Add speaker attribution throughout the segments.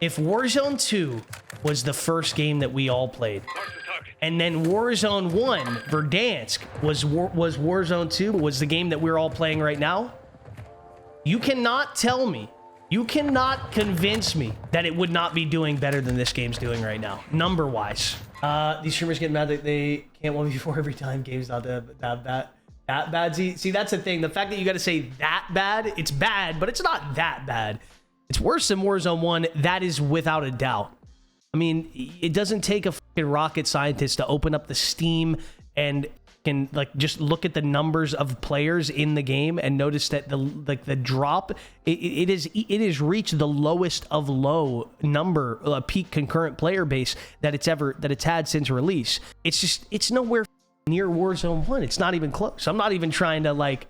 Speaker 1: If Warzone 2 was the first game that we all played, and then Warzone 1, Verdansk, was Warzone 2, was the game that we're all playing right now, you cannot tell me, you cannot convince me that it would not be doing better than this game's doing right now, number-wise. These streamers get mad that they can't 1v4 every time game's not that bad. That bad? See, that's the thing. The fact that you got to say that bad, it's bad, but it's not that bad. It's worse than Warzone 1, that is without a doubt. I mean, it doesn't take a fucking rocket scientist to open up the Steam and can like just look at the numbers of players in the game and notice that the drop it has reached the lowest of low number peak concurrent player base that it's had since release. It's nowhere near Warzone 1. It's not even close. I'm not even trying to like.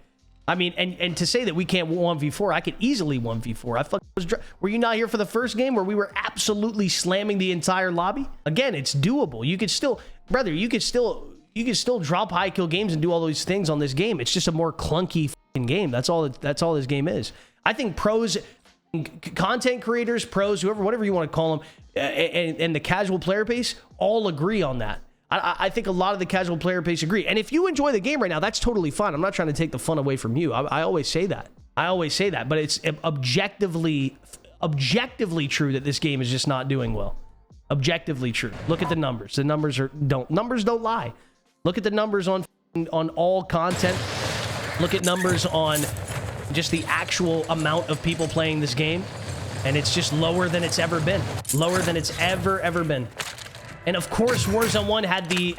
Speaker 1: I mean, and to say that we can't 1v4, I could easily 1v4. Were you not here for the first game where we were absolutely slamming the entire lobby? Again, it's doable. You could still, brother, you could still drop high kill games and do all those things on this game. It's just a more clunky fucking game. That's all this game is. I think pros, content creators, pros, whoever, whatever you want to call them, and the casual player base all agree on that. I think a lot of the casual player base agree. And if you enjoy the game right now, that's totally fine. I'm not trying to take the fun away from you. I always say that. But it's objectively true that this game is just not doing well. Objectively true. Look at the numbers. The numbers don't lie. Look at the numbers on all content. Look at numbers on just the actual amount of people playing this game. And it's just lower than it's ever been. Lower than it's ever been. And of course, Warzone 1 had the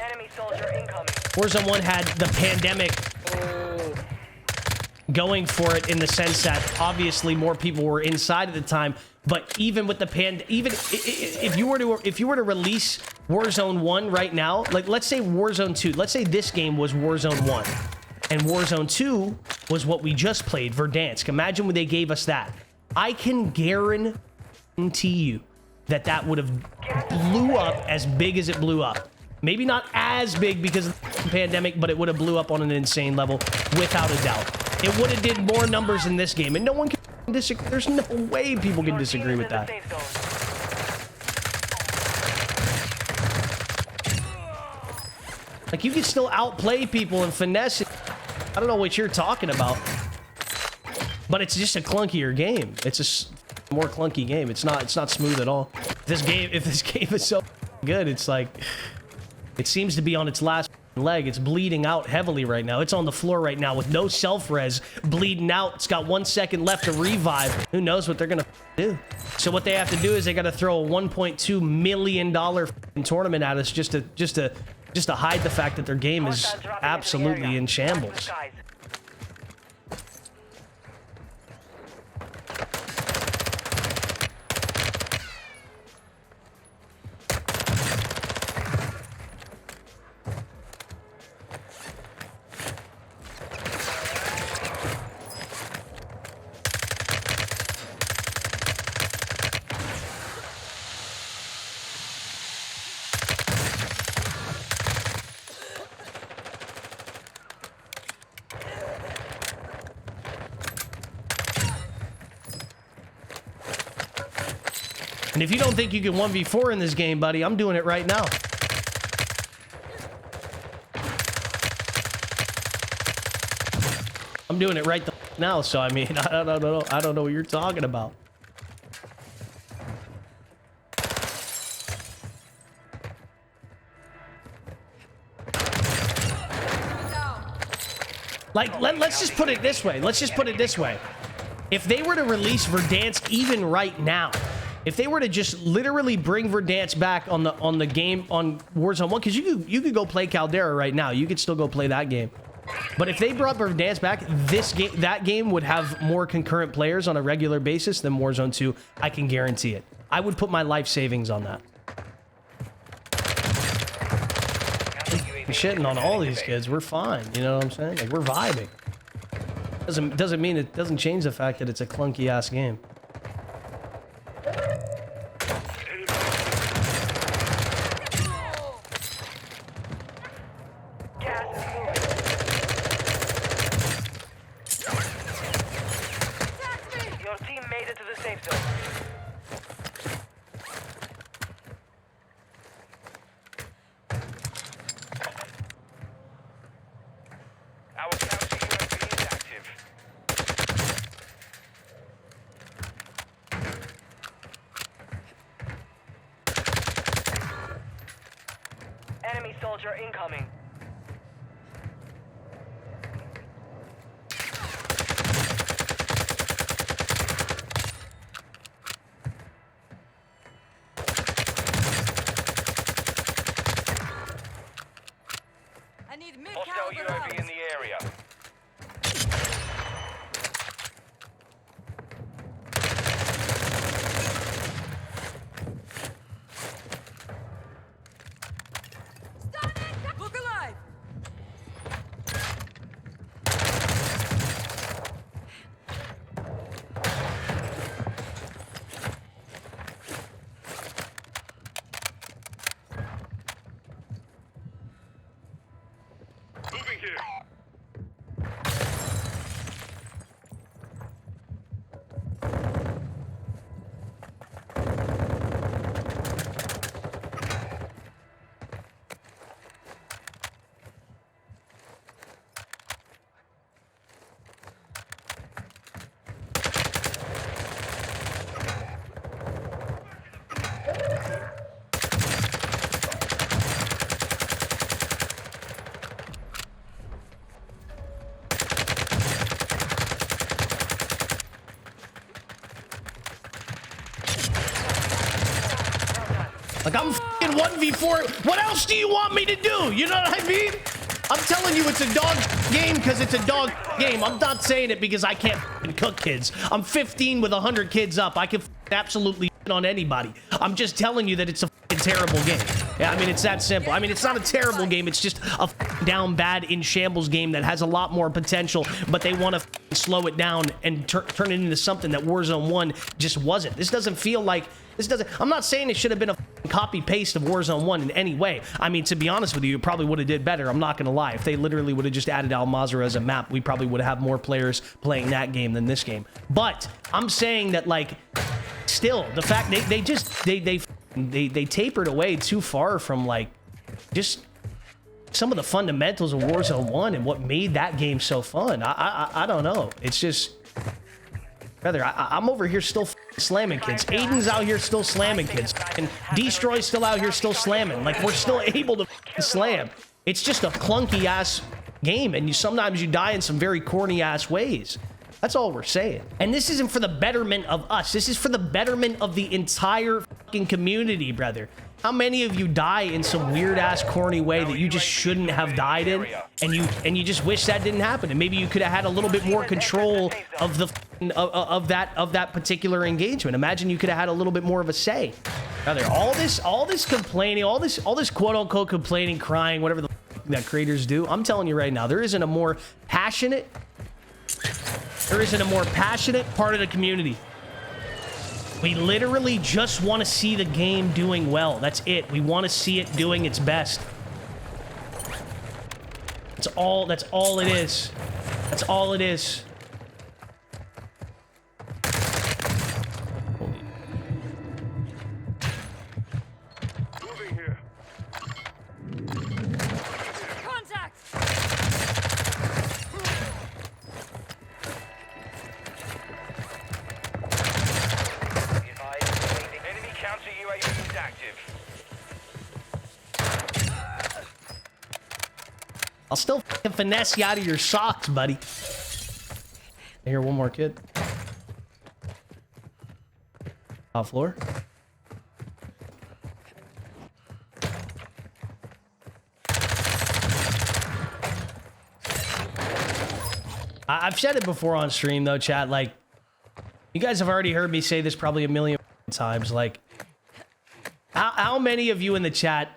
Speaker 1: pandemic going for it in the sense that obviously more people were inside at the time. But even with the if you were to release Warzone 1 right now, like let's say Warzone 2, let's say this game was Warzone 1 and Warzone 2 was what we just played, Verdansk. Imagine when they gave us that. I can guarantee you that would have blew up as big as it blew up. Maybe not as big because of the pandemic, but it would have blew up on an insane level without a doubt. It would have did more numbers in this game, and no one can disagree. There's no way people can disagree with that. Like, you can still outplay people and finesse it. I don't know what you're talking about, but it's just a clunkier game. It's a more clunky game. It's not smooth at all. If this game is so good, it's like, it seems to be on its last leg. It's bleeding out heavily right now. It's on the floor right now with no self-res, bleeding out. It's got 1 second left to revive. Who knows what they're gonna do? So what they have to do is they got to throw a $1.2 million tournament at us just to hide the fact that their game is absolutely in shambles. And if you don't think you can 1v4 in this game, buddy, I'm doing it right now. I'm doing it right now, so I mean, I don't know what you're talking about. Like, let's just put it this way. Let's just put it this way. If they were to release Verdansk even right now, if they were to just literally bring Verdansk back on the game on Warzone 1, because you could go play Caldera right now. You could still go play that game. But if they brought Verdansk back, that game would have more concurrent players on a regular basis than Warzone 2. I can guarantee it. I would put my life savings on that. We're shitting on all these kids. We're fine. You know what I'm saying? Like, we're vibing. Doesn't mean it doesn't change the fact that it's a clunky ass game.
Speaker 2: soldier incoming.
Speaker 3: I need
Speaker 2: Hostile UAV in the area.
Speaker 3: Look alive!
Speaker 2: Moving here.
Speaker 1: Like, I'm f***ing 1v4. What else do you want me to do? You know what I mean? I'm telling you it's a dog game because it's a dog game. I'm not saying it because I can't f***ing cook kids. I'm 15 with 100 kids up. I can f***ing absolutely shit on anybody. I'm just telling you that it's a f***ing terrible game. Yeah, I mean, it's that simple. I mean, it's not a terrible game. It's just a f***ing down bad in shambles game that has a lot more potential, but they want to slow it down and turn it into something that Warzone 1 just wasn't. This doesn't feel like... I'm not saying it should have been a copy-paste of Warzone 1 in any way. I mean, to be honest with you, it probably would have did better. I'm not going to lie. If they literally would have just added Al Mazrah as a map, we probably would have more players playing that game than this game. But I'm saying that, like, still, the fact they tapered away too far from, like, just some of the fundamentals of Warzone 1 and what made that game so fun. I don't know. It's just... Brother, I'm over here still slamming kids. Aiden's out here still slamming kids. And Destroy's still out here still slamming. Like, we're still able to slam. It's just a clunky-ass game, and sometimes you die in some very corny-ass ways. That's all we're saying. And this isn't for the betterment of us. This is for the betterment of the entire fucking community, brother. How many of you die in some weird-ass corny way that you just shouldn't have died in, and you just wish that didn't happen, and maybe you could have had a little bit more control of the of that particular engagement. Imagine you could have had a little bit more of a say. Brother, all this complaining, all this quote-unquote complaining, crying, whatever the that creators do, I'm telling you right now, there isn't a more passionate part of the community. We literally just want to see the game doing well. That's it. We want to see it doing its best. That's all it is. That's all it is.
Speaker 2: Moving here.
Speaker 3: Contact!
Speaker 2: Enemy counter UAV is active.
Speaker 1: I'll still fucking finesse you out of your socks, buddy. I hear one more kid. Top floor. I've said it before on stream, though, chat. Like, you guys have already heard me say this probably a million times. Like, how many of you in the chat,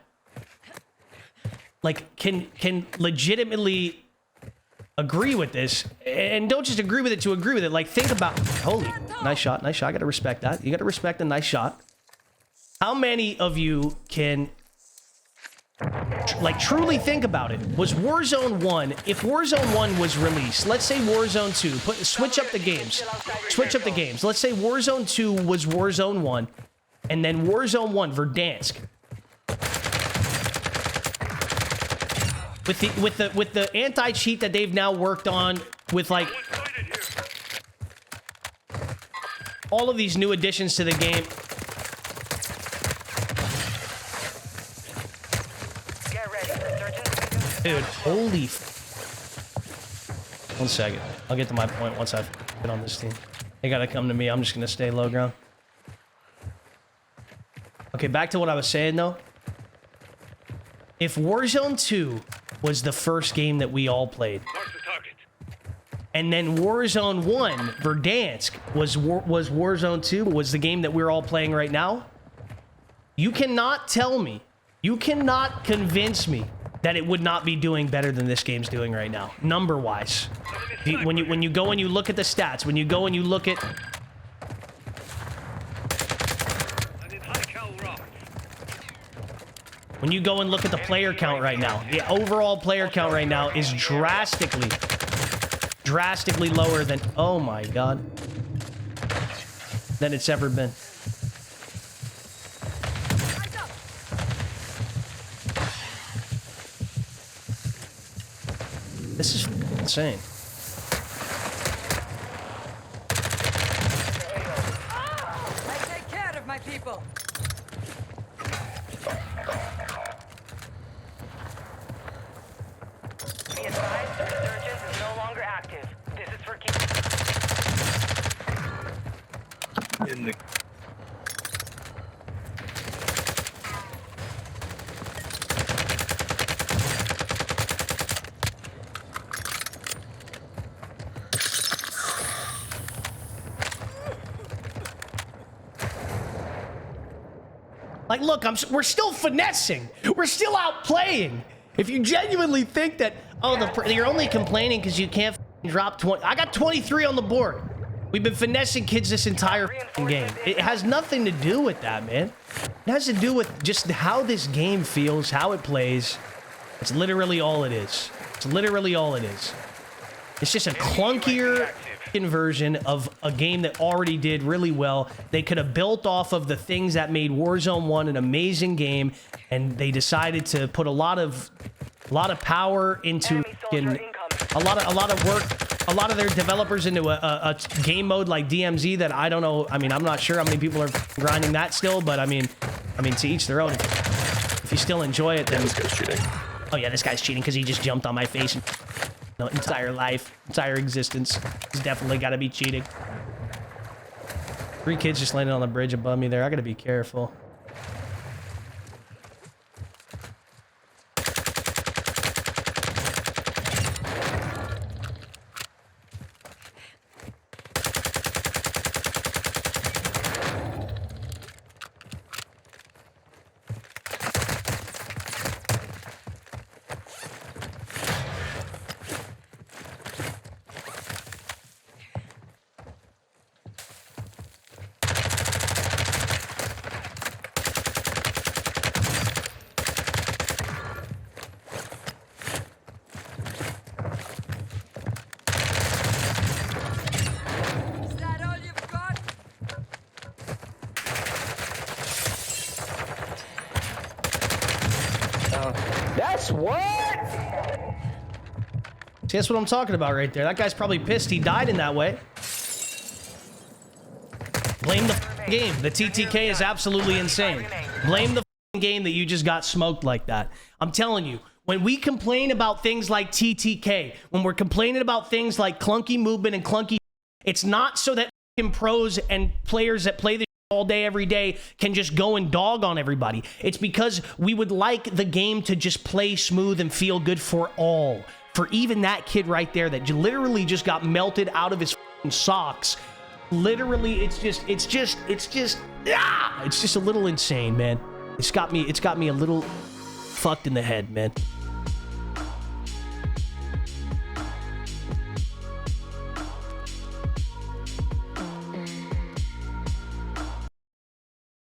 Speaker 1: like, can legitimately agree with this? And don't just agree with it to agree with it. Like, think about... Holy, nice shot, nice shot. I gotta respect that. You gotta respect a nice shot. How many of you can... like, truly think about it. Was Warzone 1, if Warzone 1 was released, let's say Warzone 2, switch up the games. Switch up the games. Let's say Warzone 2 was Warzone 1, and then Warzone 1, Verdansk. With the anti-cheat that they've now worked on, with, like, all of these new additions to the game.
Speaker 2: Get ready.
Speaker 1: Dude, holy One second. I'll get to my point once I've been on this team. They gotta come to me. I'm just gonna stay low ground. Okay, back to what I was saying, though. If Warzone 2 was the first game that we all played, and then Warzone 1, Verdansk, was Warzone 2, was the game that we're all playing right now, you cannot tell me, you cannot convince me that it would not be doing better than this game's doing right now, number-wise. When you go and you look at the stats, when you go and you look at... When you go and look at the player count right now, the overall player count right now is drastically lower than, oh my god, than it's ever been. This is insane.
Speaker 3: I take care of my people.
Speaker 2: Be advised, resurgence is no longer active. This is for keep. In the...
Speaker 1: Like, look, we're still finessing. We're still out playing. If you genuinely think that, oh, you're only complaining because you can't drop 20. I got 23 on the board. We've been finessing kids this entire game. It has nothing to do with that, man. It has to do with just how this game feels, how it plays. It's literally all it is. It's literally all it is. It's just a clunkier version of a game that already did really well. They could have built off of the things that made Warzone 1 an amazing game, and they decided to put a lot of power into a lot of work, a lot of their developers into a game mode like DMZ that I don't know. I mean, I'm not sure how many people are grinding that still, but I mean to each their own. If you still enjoy it, then
Speaker 4: this guy's cheating.
Speaker 1: Oh yeah, this guy's cheating because he just jumped on my face. No, entire life, entire existence. He's definitely got to be cheating. 3 kids just landed on the bridge above me there. I got to be careful.
Speaker 3: Is that all you've got?
Speaker 4: That's what?
Speaker 1: See, that's what I'm talking about right there. That guy's probably pissed he died in that way. Blame the game. The TTK is absolutely insane. Blame the game that you just got smoked like that. I'm telling you, when we complain about things like TTK, when we're complaining about things like clunky movement and clunky, it's not so that pros and players that play this all day, every day can just go and dog on everybody. It's because we would like the game to just play smooth and feel good for all. For even that kid right there that literally just got melted out of his socks. Literally, it's just a little insane, man. It's got me a little fucked in the head, man.